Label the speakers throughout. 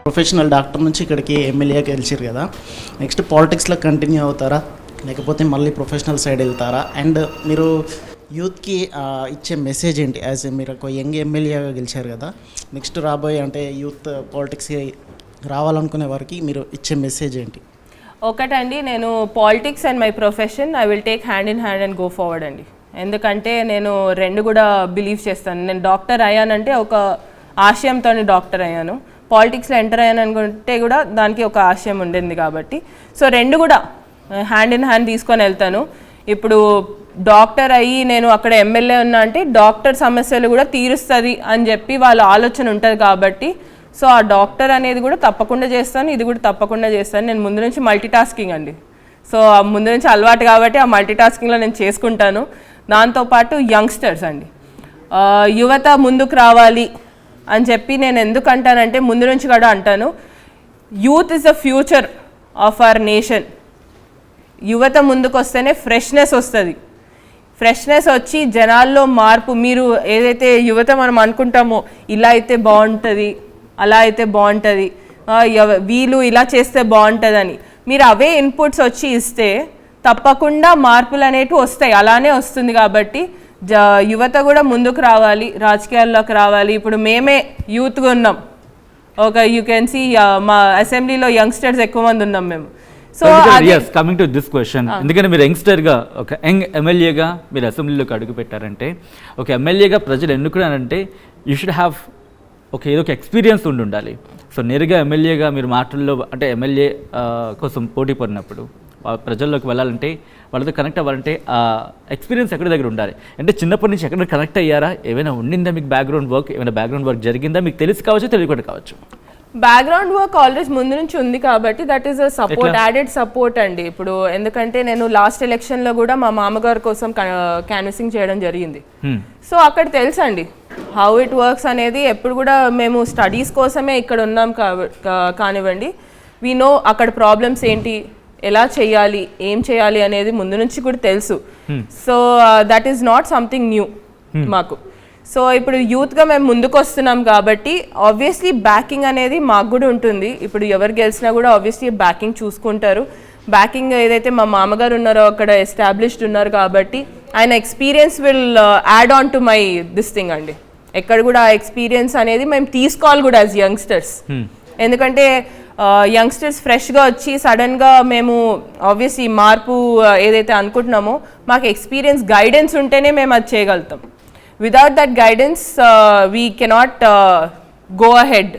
Speaker 1: Professional doctor నుంచి ఇక్కడికి ఎమ్మెల్యేకి గెలిచారు కదా, నెక్స్ట్ పాలిటిక్స్లో కంటిన్యూ అవుతారా లేకపోతే మళ్ళీ ప్రొఫెషనల్ సైడ్ వెళ్తారా? అండ్ మీరు యూత్కి ఇచ్చే మెసేజ్ ఏంటి? యాజ్ మీరు ఒక యంగ్ ఎమ్మెల్యేగా గెలిచారు కదా, నెక్స్ట్ రాబోయే అంటే యూత్ పాలిటిక్స్కి రావాలనుకునే వారికి మీరు ఇచ్చే మెసేజ్ ఏంటి?
Speaker 2: ఒకటండి, నేను politics and my profession I will take hand in hand and go forward అండి. ఎందుకంటే నేను రెండు కూడా బిలీవ్ చేస్తాను. నేను డాక్టర్ అయ్యానంటే ఒక ఆశయంతో డాక్టర్ అయ్యాను, పాలిటిక్స్లో ఎంటర్ అయ్యాను అనుకుంటే కూడా దానికి ఒక ఆశయం ఉండింది కాబట్టి సో రెండు కూడా హ్యాండ్ ఇన్ హ్యాండ్ తీసుకొని వెళ్తాను. ఇప్పుడు డాక్టర్ అయ్యి నేను అక్కడ ఎమ్మెల్యే ఉన్నా అంటే డాక్టర్ సమస్యలు కూడా తీరుస్తుంది అని చెప్పి వాళ్ళ ఆలోచన ఉంటుంది కాబట్టి సో ఆ డాక్టర్ అనేది కూడా తప్పకుండా చేస్తాను, ఇది కూడా తప్పకుండా చేస్తాను. నేను ముందు నుంచి మల్టీ టాస్కింగ్ అండి, సో ముందు నుంచి అలవాటు కాబట్టి ఆ మల్టీ టాస్కింగ్లో నేను చేసుకుంటాను. దాంతోపాటు యంగ్స్టర్స్ అండి, యువత ముందుకు రావాలి అని చెప్పి నేను ఎందుకు అంటానంటే ముందు నుంచి కూడా అంటాను, youth is the future of our nation. యువత ముందుకు వస్తేనే ఫ్రెష్నెస్ వస్తుంది, ఫ్రెష్నెస్ వచ్చి జనాల్లో మార్పు. మీరు ఏదైతే యువత మనం అనుకుంటామో ఇలా అయితే బాగుంటుంది, అలా అయితే బాగుంటుంది, వీళ్ళు ఇలా చేస్తే బాగుంటుందని మీరు అవే ఇన్పుట్స్ వచ్చి ఇస్తే తప్పకుండా మార్పులు అనేటివి వస్తాయి. అలానే వస్తుంది కాబట్టి యువత కూడా ముందుకు రావాలి, రాజకీయాల్లోకి రావాలి. ఇప్పుడు మేమే యూత్గా ఉన్నాం, ఒక యూ కెన్ సీ మా అసెంబ్లీలో యంగ్స్టర్స్ ఎక్కువ మంది ఉన్నాం మేము. So
Speaker 3: coming to this question, ఎందుకంటే మీరు యంగ్స్టర్గా ఒక యంగ్ ఎమ్మెల్యేగా మీరు అసెంబ్లీలోకి అడుగు పెట్టారంటే, ఒక ఎమ్మెల్యేగా ప్రజలు ఎన్నుకున్నారంటే యూ షుడ్ హ్యావ్ ఏదో ఒక ఎక్స్పీరియన్స్ ఉండాలి. సో నేరుగా ఎమ్మెల్యేగా మీరు మాటల్లో అంటే ఎమ్మెల్యే కోసం పోటీ పడినప్పుడు ప్రజల్లోకి వెళ్ళాలంటే వాళ్ళతో కనెక్ట్ అవ్వాలంటే ఆ ఎక్స్పీరియన్స్ ఎక్కడి దగ్గర ఉండాలి. అంటే చిన్నప్పటి నుంచి ఎక్కడ కనెక్ట్ అయ్యారా? ఏమైనా ఉండిందా మీకు బ్యాక్గ్రౌండ్ వర్క్? ఏమైనా బ్యాక్గ్రౌండ్ వర్క్ జరిగిందా? మీకు తెలిసి కావచ్చు, తెలియకుండా కావచ్చు.
Speaker 2: బ్యాక్గ్రౌండ్ వర్క్ ఆల్వేస్ ముందు నుంచి ఉంది కాబట్టి that is a support, added support అండి. ఇప్పుడు ఎందుకంటే నేను లాస్ట్ ఎలక్షన్లో కూడా మా మామగారి కోసం క్యాన్వసింగ్ చేయడం జరిగింది. సో అక్కడ తెలుసండి హౌ ఇట్ వర్క్స్ అనేది. ఎప్పుడు కూడా మేము స్టడీస్ కోసమే ఇక్కడ ఉన్నాం కానివ్వండి, వీ నో అక్కడ ప్రాబ్లమ్స్ ఏంటి, ఎలా చేయాలి, ఏం చేయాలి అనేది ముందు నుంచి కూడా తెలుసు. So that is not something new మాకు. సో ఇప్పుడు యూత్గా మేము ముందుకు వస్తున్నాం కాబట్టి ఆబ్వియస్లీ బ్యాకింగ్ అనేది మాకు కూడా ఉంటుంది. ఇప్పుడు ఎవరు గెలిచినా కూడా ఆబ్వియస్లీ బ్యాకింగ్ చూసుకుంటారు. బ్యాకింగ్ ఏదైతే మా మామగారు ఉన్నారో అక్కడ ఎస్టాబ్లిష్డ్ ఉన్నారు కాబట్టి ఆయన experience will add on to my this thing అండి. ఎక్కడ కూడా ఆ ఎక్స్పీరియన్స్ అనేది మేము తీసుకోవాలి కూడా యాజ్ యంగ్స్టర్స్. ఎందుకంటే యంగ్స్టర్స్ ఫ్రెష్గా వచ్చి సడన్గా మేము ఆబ్వియస్లీ మార్పు ఏదైతే అనుకుంటున్నామో మాకు ఎక్స్పీరియన్స్ గైడెన్స్ ఉంటేనే మేము అది చేయగలుగుతాం. Without that guidance we cannot go ahead.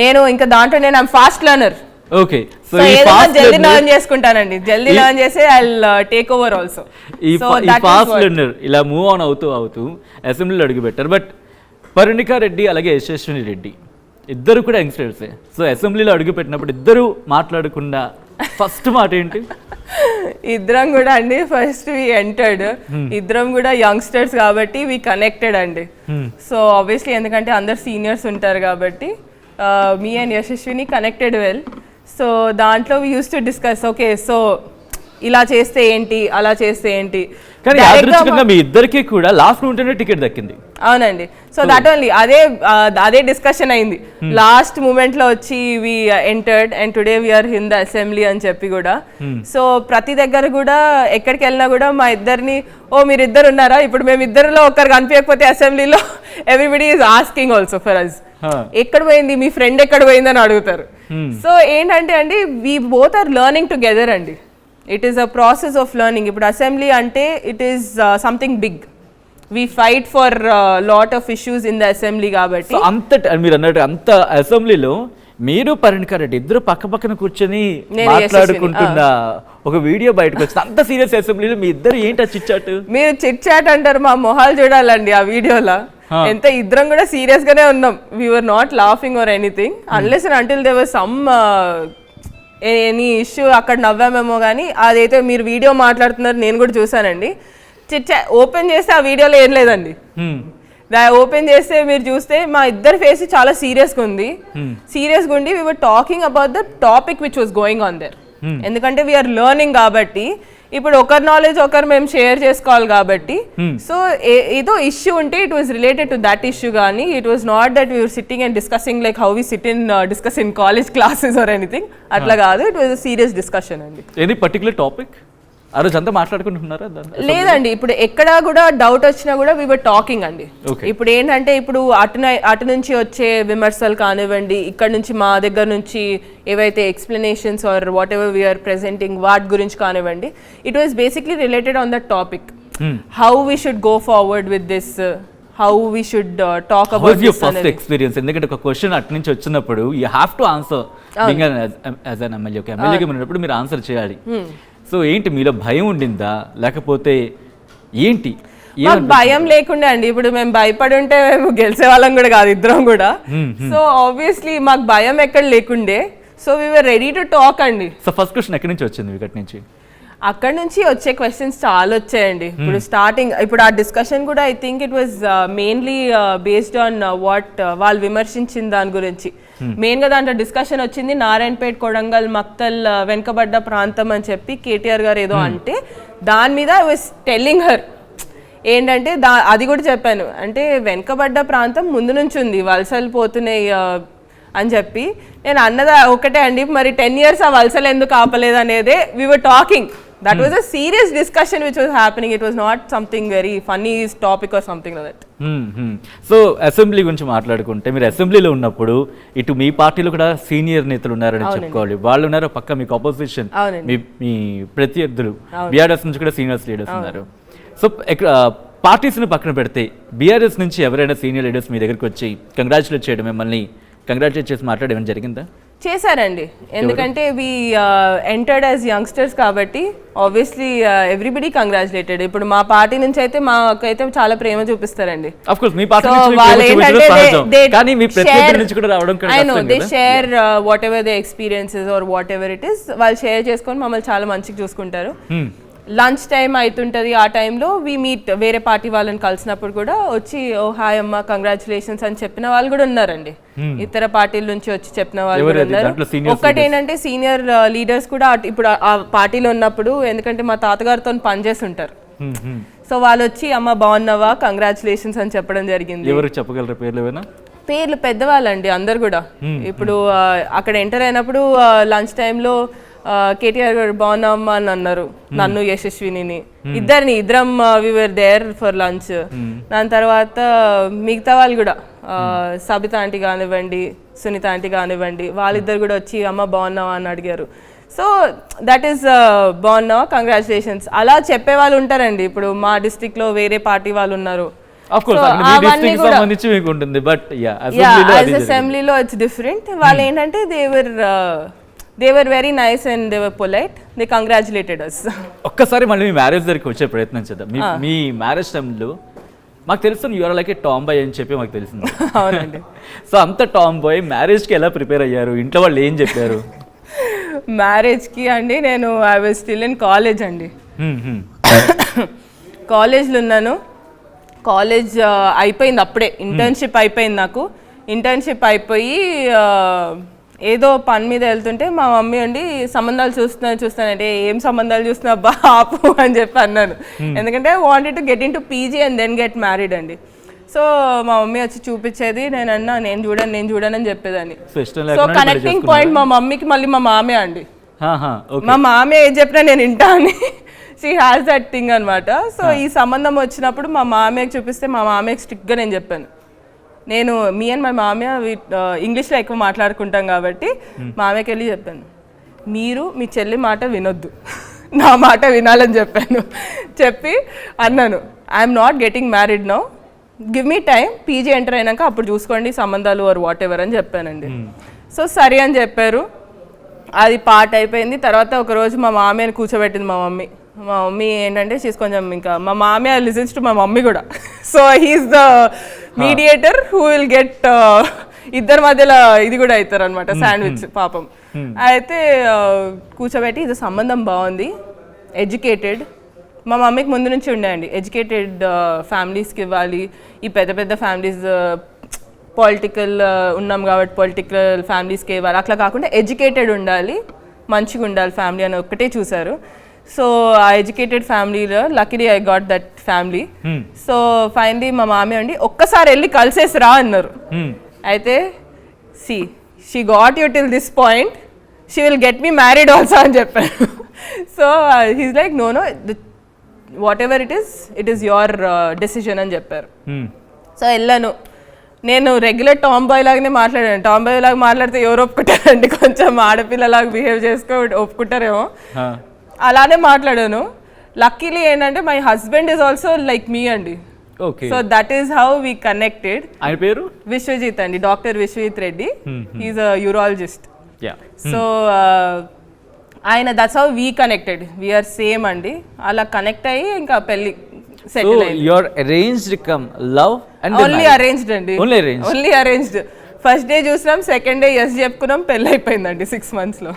Speaker 2: నేను ఇంకా దాంట్లో నేను I'm fast learner.
Speaker 3: Okay, so
Speaker 2: ఏదైనా జల్దీ లర్న్ చేసుకుంటానండి, జల్దీ లర్న్ చేసి I will take over also.
Speaker 3: ఈ ఫాస్ట్ లర్నర్ ఇలా మూవ్ ఆన్ అవుతూ అసెంబ్లీలో అడుగు పెట్టారు. బట్ పర్ణికా రెడ్డి అలాగే యశస్విని రెడ్డి ఇద్దరు కూడా యంగ్స్టర్సే. సో అసెంబ్లీలో అడుగు పెట్టినప్పుడు ఇద్దరు మాట్లాడకుండా ఫస్ట్ మాట ఏంటి?
Speaker 2: ఇద్దరం కూడా అండి ఫస్ట్ వి ఎంటర్డ్, ఇద్దరం కూడా యంగ్స్టర్స్ కాబట్టి వి కనెక్టెడ్ అండి. సో ఆబ్వియస్లీ ఎందుకంటే అందరు సీనియర్స్ ఉంటారు కాబట్టి me and Yashaswini connected well. So దాంట్లో we use to discuss, okay so ఇలా చేస్తే ఏంటి, అలా చేస్తే ఏంటి.
Speaker 3: కానీ యాదృచ్ఛికంగా మీ ఇద్దరికి కూడా లాస్ట్ మూమెంట్ టికెట్ దక్కింది.
Speaker 2: అవునండి, సో దట్ ఓన్లీ అదే డిస్కషన్ అయింది లాస్ట్ మూమెంట్ లో వచ్చి we entered and today we are in the assembly అని చెప్పి కూడా. సో ప్రతి దగ్గర కూడా ఎక్కడికి వెళ్ళినా కూడా మా ఇద్దరిని మీరు ఇద్దరు ఉన్నారా, ఇప్పుడు మేము ఇద్దరిలో ఒకరు కనిపించకపోతే అసెంబ్లీలో everybody is asking also for us, ఎక్కడ పోయింది మీ ఫ్రెండ్, ఎక్కడ పోయిందని అడుగుతారు. సో ఏంటంటే అండి we both are learning together అండి. It is a process of learning. ఇప్పుడు అసెంబ్లీ అంటే it is something big, we fight for lot of issues in the assembly కాబట్టి.
Speaker 3: మీరు అన్నట్టు అంత అసెంబ్లీలో మీరు పర్ణికా రెడ్డి ఇద్దరు పక్క పక్కన కూర్చొని మాట్లాడుకుంటున్న ఒక వీడియో బయటకు వచ్చింది. అంత సీరియస్ అసెంబ్లీలో మీ ఇద్దరు ఏంటి చిట్ చాట్?
Speaker 2: మీరు చిట్ చాట్ అంటారు, మా మొహాలు చూడాలండి ఆ వీడియోలో. ఎంత ఇద్దరం కూడా సీరియస్ గానే ఉన్నాం. We were not laughing or anything unless and until there was some any issue అక్కడ నవ్వామేమో. కానీ అదైతే మీరు వీడియో మాట్లాడుతున్నారు నేను కూడా చూసానండి. ఓపెన్ చేస్తే ఆ వీడియోలో ఏం లేదండి. ఓపెన్ చేస్తే మీరు చూస్తే మా ఇద్దరు ఫేస్ చాలా సీరియస్గా ఉంది. సీరియస్గా ఉండి we were talking about the topic which was going on their. ఎందుకంటే వీఆర్ లెర్నింగ్ కాబట్టి ఇప్పుడు ఒకరి నాలెడ్జ్ ఒకరు మేము షేర్ చేసుకోవాలి కాబట్టి సో ఏదో ఇష్యూ ఉంటే it was related to that issue కానీ it was not that we are sitting and discussing like how we sit in discuss in college classes or anything అట్లా కాదు. It was a serious discussion అండి.
Speaker 3: Any particular topic ఆ రోజు అంతా మాట్లాడుకుంటున్నారా?
Speaker 2: లేదండి, ఇప్పుడు ఎక్కడ కూడా డౌట్ వచ్చినా కూడా వీ వర్ టాకింగ్ అండి. ఇప్పుడు ఏంటంటే ఇప్పుడు అటు నుంచి వచ్చే విమర్శలు కానివ్వండి, ఇక్కడ నుంచి మా దగ్గర నుంచి ఏవైతే explanations or whatever we are presenting వాటి గురించి కానివ్వండి, it was basically related on that topic. How we should go forward with this, how we should talk about this
Speaker 3: first experience. ఎందుకంటే ఒక క్వశ్చన్ అటు నుంచి వచ్చినప్పుడు you have to answer as an MLA. ఒక ఎమ్మెల్యేగా ఉన్నప్పుడు మీరు ఆన్సర్ చేయాలి. సో ఏంటి మీలో భయం ఉండిందా లేకపోతే ఏంటి?
Speaker 2: మాకు భయం లేకుండే అండి. ఇప్పుడు మేము భయపడి ఉంటే మేము గెలిచే వాళ్ళం కూడా కాదు ఇద్దరం కూడా. సో ఆబ్వియస్లీ మాకు భయం ఎక్కడ లేకుండే. So we were ready to talk అండి.
Speaker 3: సో ఫస్ట్ క్వశ్చన్ ఎక్కడి నుంచి వచ్చింది వికెట్ నుంచి?
Speaker 2: అక్కడ నుంచి వచ్చే క్వశ్చన్స్ చాలా వచ్చాయండి. ఇప్పుడు స్టార్టింగ్ ఇప్పుడు ఆ డిస్కషన్ కూడా I think it was mainly based on what వాళ్ళు విమర్శించిన దాని గురించి. మెయిన్గా దాంట్లో డిస్కషన్ వచ్చింది నారాయణపేట్, కొడంగల్, మక్తల్ వెనుకబడ్డ ప్రాంతం అని చెప్పి కేటీఆర్ గారు ఏదో అంటే దాని మీద ఐ వాజ్ టెల్లింగ్ హర్ ఏంటంటే అది కూడా చెప్పాను. అంటే వెనుకబడ్డ ప్రాంతం ముందు నుంచి ఉంది, వలసలు పోతున్నాయి అని చెప్పి నేను అన్నదా ఒకటే అండి. మరి 10 years ఆ వలసలు ఎందుకు ఆపలేదు అనేదే we were talking. That was a serious discussion which was happening. It was not something very funny topic or something like that.
Speaker 3: So assembly గురించి మాట్లాడుకుంటే మీరు అసెంబ్లీలో ఉన్నప్పుడు ఇటు మీ పార్టీలో కూడా సీనియర్ నేతలు ఉన్నారని చెప్పుకోవాలి. వాళ్ళు ఉన్నారు పక్క మీకు అపోజిషన్, మీ ప్రత్యర్థులు బీఆర్ఎస్ నుంచి కూడా సీనియర్స్ లీడర్స్ ఉన్నారు. సో పార్టీస్ని పక్కన పెడితే బీఆర్ఎస్ నుంచి ఎవరైనా సీనియర్ లీడర్స్ మీ దగ్గరికి వచ్చి కంగ్రాచులేట్ చేయడం, మిమ్మల్ని కంగ్రాచులేట్ చేసి మాట్లాడడం ఏమైనా జరిగిందా?
Speaker 2: చేశారండి. ఎందుకంటే వి ఎంటర్డ్ యాజ్ యంగ్స్టర్స్ కాబట్టి ఆబ్వియస్లీ ఎవ్రీబడి కంగ్రాచులేటెడ్. ఇప్పుడు మా పార్టీ నుంచి అయితే మాకైతే చాలా ప్రేమ చూపిస్తారండి. They share whatever they experiences or whatever it is, వాళ్ళు షేర్ చేసుకొని మమ్మల్ని చాలా మంచిగా చూసుకుంటారు. లంచ్ టైం అవుతుంటుంది, ఆ టైంలో వి మీట్ వేరే పార్టీ వాళ్ళని కలిసినప్పుడు కూడా వచ్చి ఓ హాయ్ అమ్మ కంగ్రాచులేషన్స్ అని చెప్పిన వాళ్ళు కూడా ఉన్నారండి. ఇతర పార్టీల నుంచి వచ్చి చెప్పిన వాళ్ళు కూడా ఉన్నారు. ఒక్కటి ఏంటంటే సీనియర్ లీడర్స్ కూడా ఇప్పుడు ఆ పార్టీలో ఉన్నప్పుడు, ఎందుకంటే మా తాతగారితో పనిచేసి ఉంటారు, సో వాళ్ళు వచ్చి అమ్మ బాగున్నావా కంగ్రాచులేషన్స్ అని చెప్పడం జరిగింది.
Speaker 3: ఎవరు చెప్పగలరు పేర్లు?
Speaker 2: పేర్లు పెద్దవాళ్ళండి అందరు కూడా. ఇప్పుడు అక్కడ ఎంటర్ అయినప్పుడు లంచ్ టైంలో కేటీఆర్ గారు బాగున్నామ్మా అని అన్నారు నన్ను, యశస్విని, ఇద్దరం వి వర్ దేర్ ఫర్ లంచ్. దాని తర్వాత మిగతా వాళ్ళు కూడా సబిత ఆంటీ కానివ్వండి, సునీత ఆంటీ కానివ్వండి, వాళ్ళిద్దరు కూడా వచ్చి అమ్మ బాగున్నావా అని అడిగారు. సో దట్ ఈస్ బాగున్నావా కంగ్రాచులేషన్స్ అలా చెప్పే వాళ్ళు ఉంటారండి. ఇప్పుడు మా డిస్ట్రిక్ట్ లో వేరే పార్టీ వాళ్ళు ఉన్నారు. అసెంబ్లీలో ఇట్స్ డిఫరెంట్. వాళ్ళు ఏంటంటే they were very nice and they were polite. They congratulated us.
Speaker 3: ఒక్కసారి మళ్ళీ మీ మ్యారేజ్ దగ్గరికి వచ్చే ప్రయత్నం చేద్దాం. మీ మ్యారేజ్ టైంలో మాకు తెలుసు you are like a tomboy అని చెప్పి మాకు తెలిసింది.
Speaker 2: అవునండి.
Speaker 3: సో అంత టామ్ బాయ్ మ్యారేజ్కి ఎలా ప్రిపేర్ అయ్యారు? ఇంట్లో వాళ్ళు ఏం చెప్పారు?
Speaker 2: మ్యారేజ్కి అండి నేను I was still in college అండి. కాలేజ్లో ఉన్నాను. కాలేజ్ అయిపోయింది అప్పుడే, ఇంటర్న్షిప్ అయిపోయింది నాకు. ఇంటర్న్షిప్ అయిపోయి ఏదో పని మీద వెళ్తుంటే మా మమ్మీ అండి సంబంధాలు చూస్తానంటే ఏం సంబంధాలు చూస్తున్నా అబ్బా ఆపు అని చెప్పి అన్నాను. ఎందుకంటే wanted to get into PG and then get married అండి. సో మా మమ్మీ వచ్చి చూపించేది, నేను అన్నా నేను చూడను అని చెప్పేదాన్ని. సో కనెక్టింగ్ పాయింట్ మా మమ్మీకి మళ్ళీ మా మామే అండి. మా మామే ఏం చెప్పినా నేను వింటా అని షీ హ్యాస్ దట్ థింగ్ అనమాట. సో ఈ సంబంధం వచ్చినప్పుడు మా మామయ్యకి చూపిస్తే మా మామయ్యకి స్ట్రిక్ట్గా నేను చెప్పాను, నేను మీ అండ్ మై మామయ్య ఇంగ్లీష్లో ఎక్కువ మాట్లాడుకుంటాం కాబట్టి మామయ్యకి వెళ్ళి చెప్పాను, మీరు మీ చెల్లి మాట వినొద్దు, నా మాట వినాలని చెప్పి అన్నాను, I'm not getting married now, give me time, PG enter అయినాక అప్పుడు చూసుకోండి సంబంధాలు ఆర్ వాట్ ఎవర్ అని చెప్పానండి. సో సరే అని చెప్పారు. అది పార్ట్ అయిపోయింది. తర్వాత ఒకరోజు మా మామయ్యని కూర్చోబెట్టింది మా మమ్మీ ఏంటంటే షీస్ కొంచెం ఇంకా మా మామయ్య లిజన్స్ టు మా మమ్మీ కూడా. So he's the mediator who will get ఇద్దరి మధ్యలో ఇది కూడా అవుతారు అనమాట శాండ్విచ్ పాపం. అయితే కూర్చోబెట్టి ఇది సంబంధం బాగుంది, ఎడ్యుకేటెడ్, మా మమ్మీకి ముందు నుంచి ఉండేయండి ఎడ్యుకేటెడ్ ఫ్యామిలీస్కి ఇవ్వాలి, ఈ పెద్ద పెద్ద ఫ్యామిలీస్ పొలిటికల్ ఉన్నాం కాబట్టి పొలిటికల్ ఫ్యామిలీస్కి ఇవ్వాలి, అట్లా కాకుండా ఎడ్యుకేటెడ్ ఉండాలి, మంచిగా ఉండాలి ఫ్యామిలీ అని ఒక్కటే చూశారు. సో ఆ ఎడ్యుకేటెడ్ ఫ్యామిలీలో luckily I got that family. So finally మా మామయ్య అండి ఒక్కసారి వెళ్ళి కలిసేసి రా అన్నారు. అయితే she got you till this point, she will get me married also అని చెప్పారు. So he's like know what ever it is your decision అని చెప్పారు. సో వెళ్ళాను. నేను రెగ్యులర్ టామ్ బాయ్ లాగానే మాట్లాడాను. టామ్ బాయ్ లాగా మాట్లాడితే ఎవరు ఒప్పుకుంటారండి, కొంచెం ఆడపిల్లలాగా బిహేవ్ చేసుకో ఒప్పుకుంటారేమో, అలానే మాట్లాడాను. లక్కీలీ ఏంటంటే my husband is also like me అండి. So that is how we connected.
Speaker 3: ఆయన పేరు
Speaker 2: విశ్వజిత్ అండి, doctor Vishwajit Reddy. He is a urologist. So ఆయన that's how we connected. We are same అండి. అలా కనెక్ట్ అయ్యి ఇంకా పెళ్లి సెటిల్ అయ్యింది.
Speaker 3: Your arranged come love and
Speaker 2: only arranged అండి. Only arranged. ఫస్ట్ డే చూసినాం, సెకండ్ డే ఎస్ చెప్పుకున్నాం, పెళ్ళి అయిపోయిందండి 6 months లో.